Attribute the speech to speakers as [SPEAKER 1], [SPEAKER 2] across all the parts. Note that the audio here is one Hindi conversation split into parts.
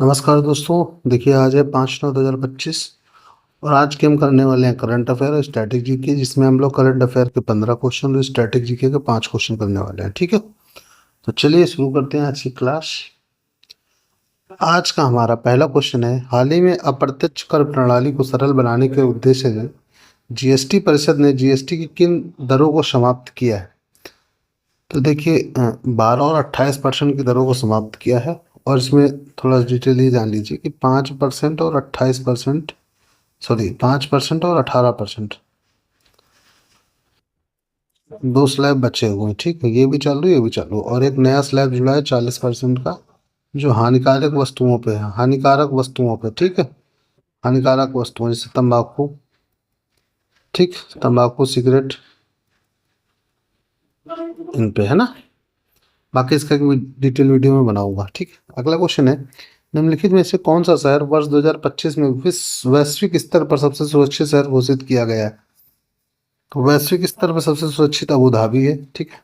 [SPEAKER 1] नमस्कार दोस्तों, देखिए आज है 5/9/2025 और आज के हम करने वाले हैं करंट अफेयर और स्टैटिक जीके, जिसमें हम लोग करंट अफेयर के 15 क्वेश्चन और स्टैटिक जीके के 5 क्वेश्चन करने वाले हैं। ठीक है, तो चलिए शुरू करते हैं आज की क्लास। आज का हमारा पहला क्वेश्चन है, हाल ही में अप्रत्यक्ष कर प्रणाली को सरल बनाने के उद्देश्य से जीएसटी परिषद ने जीएसटी की किन दरों को समाप्त किया है? तो देखिए 12 और 28% की दरों को समाप्त किया है। और इसमें थोड़ा डिटेल ये जान लीजिए कि 5% और 28%, सॉरी 5% और 18%, दो स्लैब बचे हुए हैं। ठीक है, ये भी चालू ये भी चालू, और एक नया स्लैब जुड़ा है 40% का, जो हानिकारक वस्तुओं पे है, हानिकारक वस्तुओं पे। ठीक है, हानिकारक वस्तुओं जैसे तंबाकू, ठीक, तंबाकू, सिगरेट, इन पे है ना। बाकी इसका डिटेल वीडियो में बनाऊंगा। ठीक है, अगला क्वेश्चन है, निम्नलिखित में से कौन सा शहर वर्ष 2025 में विश्व वैश्विक स्तर पर सबसे सुरक्षित शहर घोषित किया गया है? तो वैश्विक स्तर पर सबसे सुरक्षित अबू धाबी है। ठीक है,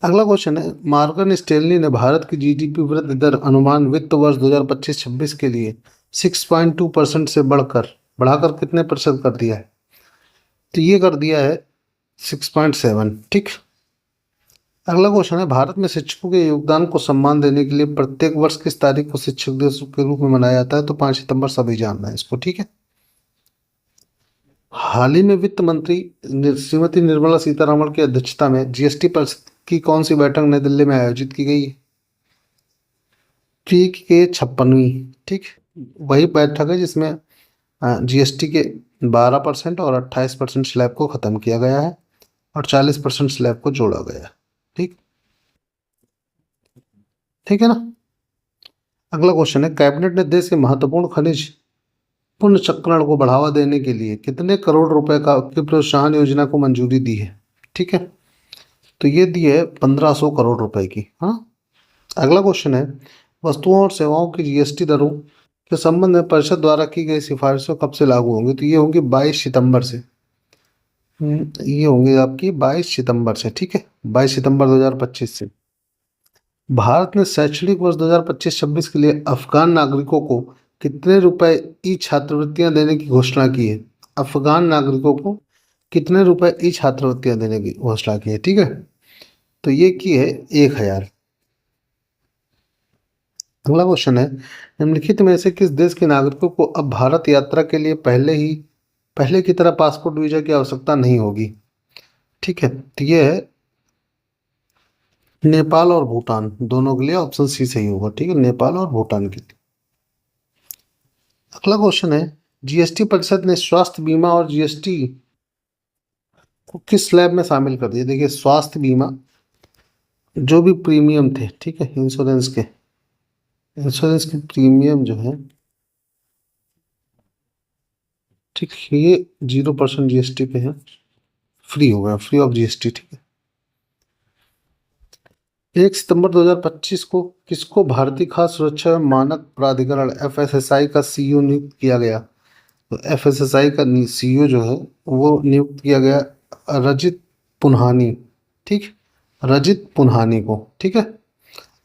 [SPEAKER 1] अगला क्वेश्चन है, मॉर्गन स्टैनली ने भारत की जीडीपी वृद्धि दर अनुमान वित्त वर्ष 2025-26 के लिए 6.2% से बढ़ाकर कितने प्रतिशत कर दिया है? तो ये कर दिया है 6.7। ठीक, अगला क्वेश्चन है, भारत में शिक्षकों के योगदान को सम्मान देने के लिए प्रत्येक वर्ष किस तारीख को शिक्षक दिवस के रूप में मनाया जाता है? तो 5 सितंबर, सभी जानना है इसको। ठीक है, हाल ही में वित्त मंत्री श्रीमती निर्मला सीतारमण की अध्यक्षता में जीएसटी परिषद की कौन सी बैठक नई दिल्ली में आयोजित की गई? ठीक के 56वीं। ठीक, वही बैठक है जिसमें जीएसटी के 12% और 28% स्लैब को खत्म किया गया है और 40% स्लैब को जोड़ा गया है। ठीक, ठीक है ना। अगला क्वेश्चन है, कैबिनेट ने देश के महत्वपूर्ण खनिज पुनर्चक्रण को बढ़ावा देने के लिए कितने करोड़ रुपए की प्रोत्साहन योजना को मंजूरी दी है? ठीक है, तो ये दी है 1500 करोड़ रुपए की। हाँ, अगला क्वेश्चन है, वस्तुओं और सेवाओं की जीएसटी दरों के संबंध में परिषद द्वारा की गई सिफारिशें कब से लागू होंगी? तो ये होंगी 22 सितंबर से। ये होंगी आपकी 22 सितंबर से। ठीक है, 22 सितंबर 2025 से। भारत ने शैक्षणिक वर्ष 2025-26 के लिए अफगान नागरिकों को कितने रुपए ई छात्रवृत्तियां देने की घोषणा की है? अफगान नागरिकों को कितने रुपए ई छात्रवृत्तियां देने की घोषणा की है? ठीक है, तो ये की है 1000। अगला क्वेश्चन है, निम्नलिखित में से किस देश के नागरिकों को अब भारत यात्रा के लिए पहले की तरह पासपोर्ट वीजा की आवश्यकता नहीं होगी? ठीक है, तो ये है नेपाल और भूटान, दोनों के लिए ऑप्शन सी सही होगा। ठीक है, नेपाल और भूटान के लिए। अगला क्वेश्चन है, जीएसटी परिषद ने स्वास्थ्य बीमा और जीएसटी को किस स्लैब में शामिल कर दिया? देखिए, स्वास्थ्य बीमा जो भी प्रीमियम थे, ठीक है, इंश्योरेंस के प्रीमियम जो है, ठीक, ये 0% जीएसटी पे है, फ्री हो गया, फ्री ऑफ जीएसटी। ठीक है, 1 सितंबर 2025 को किसको भारतीय खाद्य सुरक्षा एवं मानक प्राधिकरण एफएसएसआई का सीईओ नियुक्त किया गया? तो एफएसएसआई का सीईओ जो है वो नियुक्त किया गया रजित पुन्हानी। ठीक, रजित पुन्हानी को। ठीक है,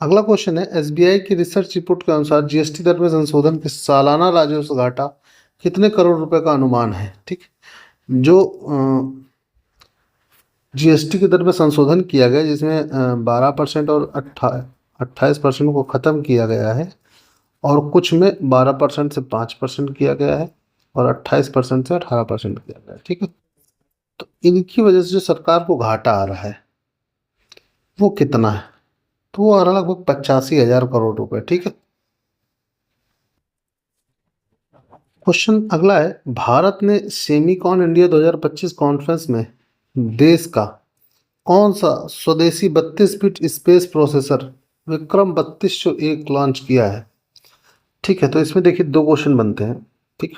[SPEAKER 1] अगला क्वेश्चन है, एसबीआई की रिसर्च रिपोर्ट के अनुसार जीएसटी दर में संशोधन के सालाना राजस्व घाटा कितने करोड़ रुपए का अनुमान है? ठीक, जो जीएसटी की दर में संशोधन किया गया, जिसमें 12% और 28% को ख़त्म किया गया है, और कुछ में 12% से 5% किया गया है, और 28% से 18% किया गया है। ठीक है, तो इनकी वजह से जो सरकार को घाटा आ रहा है वो कितना है? तो वो आ रहा है लगभग 85,000 करोड़ रुपए। ठीक है, क्वेश्चन अगला है, भारत ने सेमीकॉन इंडिया 2025 कॉन्फ्रेंस में देश का कौन सा स्वदेशी 32 bit space processor Vikram 3201 launch किया है? ठीक है, तो इसमें देखिए दो क्वेश्चन बनते हैं। ठीक,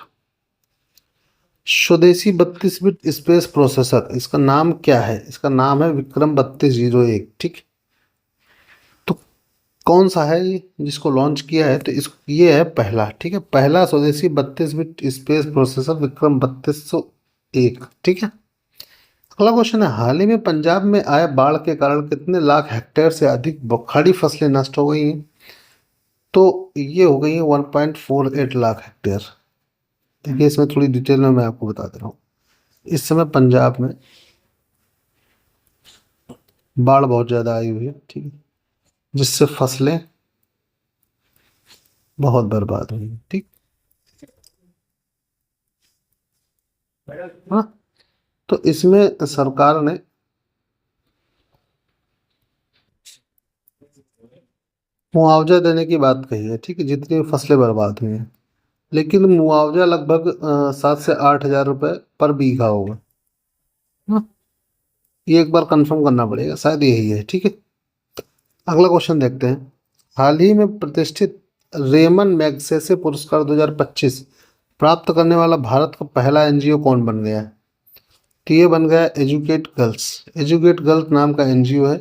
[SPEAKER 1] स्वदेशी 32 बिट स्पेस प्रोसेसर, इसका नाम क्या है? इसका नाम है विक्रम 3201। ठीक, तो कौन सा है ये जिसको लॉन्च किया है? तो इस ये है पहला। ठीक है, पहला स्वदेशी 32 बिट स्पेस प्रोसेसर विक्रम 3201। ठीक है, अगला क्वेश्चन है, हाल ही में पंजाब में आए बाढ़ के कारण कितने लाख हेक्टेयर से अधिक खड़ी फसलें नष्ट हो गई हैं? तो ये हो गई है 1.48 लाख हेक्टेयर। देखिए इसमें थोड़ी डिटेल में मैं आपको बता दे रहा हूँ। इस समय पंजाब में बाढ़ बहुत ज़्यादा आई हुई है, ठीक है, जिससे फसलें बहुत बर्बाद हुई हैं, ठीक। हाँ, तो इसमें सरकार ने मुआवजा देने की बात कही है, ठीक है, जितनी भी फसलें बर्बाद हुई हैं। लेकिन मुआवजा लगभग 7 से 8 हज़ार रुपये पर बीघा होगा। हाँ, ये एक बार कंफर्म करना पड़ेगा, शायद यही है, ठीक है। अगला क्वेश्चन देखते हैं। हाल ही में प्रतिष्ठित रेमन मैगसेसे पुरस्कार 2025 प्राप्त करने वाला भारत का पहला एनजीओ कौन बन गया है? तो ये बन गया एजुकेट गर्ल्स। एजुकेट गर्ल्स नाम का एनजीओ है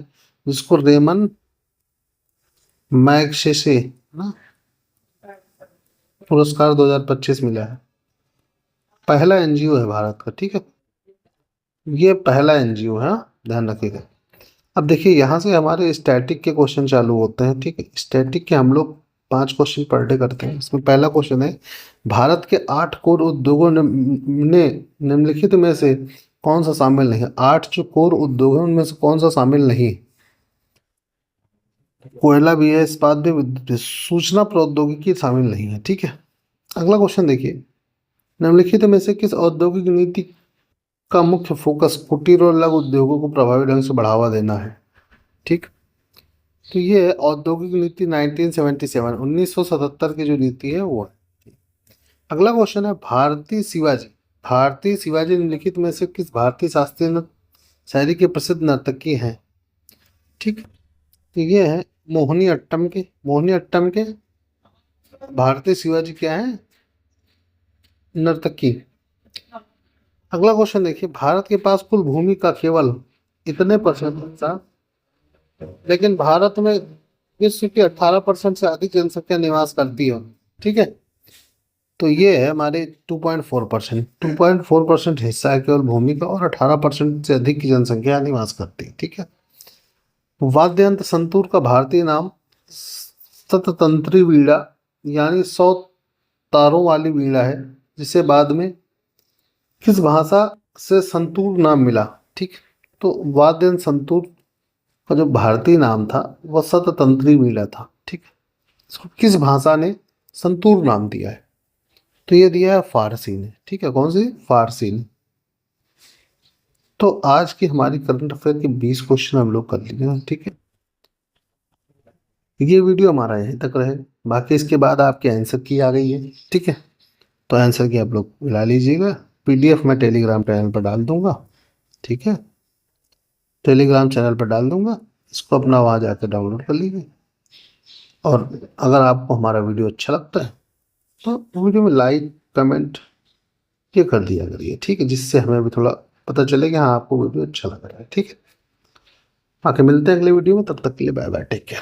[SPEAKER 1] जिसको रेमन मैगसेसे ना पुरस्कार 2025 मिला है। पहला एनजीओ है भारत का, ठीक है, ये पहला एनजीओ है, हाँ, ध्यान रखिएगा। अब देखिए यहाँ से हमारे स्टैटिक के क्वेश्चन चालू होते हैं, ठीक है। स्टैटिक के हम लोग 5 क्वेश्चन पर डे करते हैं। इसमें पहला क्वेश्चन है, भारत के 8 कोर उद्योगों ने निम्नलिखित में से कौन सा शामिल नहीं है? 8 जो कोर उद्योग है उनमें से कौन सा शामिल नहीं है? कोयला भी है, इस्पात भी, विद्युत भी, सूचना प्रौद्योगिकी शामिल नहीं है, ठीक है। अगला क्वेश्चन देखिए, निम्नलिखित में से किस औद्योगिक नीति का मुख्य फोकस कुटीर और लघु उद्योगों को प्रभावी ढंग से बढ़ावा देना है? ठीक, तो ये है औद्योगिक नीति 1977 1977 की जो नीति है वो है। अगला क्वेश्चन है, भारतीय शिवाजी निम्नलिखित में से किस भारतीय शास्त्रीय नृत्य शैली के प्रसिद्ध नर्तकी हैं? ठीक, तो ये है मोहिनी अट्टम के भारतीय शिवाजी क्या है? नर्तकी। अगला क्वेश्चन देखिए, भारत के पास कुल भूमि का केवल इतने परसेंट था, लेकिन भारत में विश्व की 18% से अधिक जनसंख्या निवास करती है, ठीक है। तो ये है हमारे 2.4%। 2.4% हिस्सा है केवल भूमि का, और 18% से अधिक की जनसंख्या निवास करती है, ठीक है। वाद्य यंत्र संतूर का भारतीय नाम शततंत्री वीणा यानी 100 तारों वाली वीणा है, जिसे बाद में किस भाषा से संतूर नाम मिला? ठीक, तो वाद्य यंत्र संतूर का जो भारतीय नाम था वह शततंत्री वीणा था, ठीक। इसको किस भाषा ने संतूर नाम दिया है? तो ये दिया है फारसी ने, ठीक है। कौन सी? फारसी ने। तो आज की हमारी करंट अफेयर के 20 क्वेश्चन हम लोग कर लिए हैं, ठीक है। ये वीडियो हमारा यहीं तक रहे, बाकी इसके बाद आपके आंसर की आ गई है, ठीक है। तो आंसर की आप लोग मिला लीजिएगा। पीडीएफ मैं टेलीग्राम चैनल पर डाल दूंगा, ठीक है, टेलीग्राम चैनल पर डाल दूंगा, इसको अपना वहाँ जाकर डाउनलोड कर लीजिए। और अगर आपको हमारा वीडियो अच्छा लगता है तो वीडियो में लाइक कमेंट ये कर दिया करिए, ठीक है, जिससे हमें भी थोड़ा पता चले कि हाँ आपको वीडियो अच्छा लग रहा है, ठीक है। बाकी मिलते हैं अगले वीडियो में, तब तक के लिए बाय बाय, टेक केयर।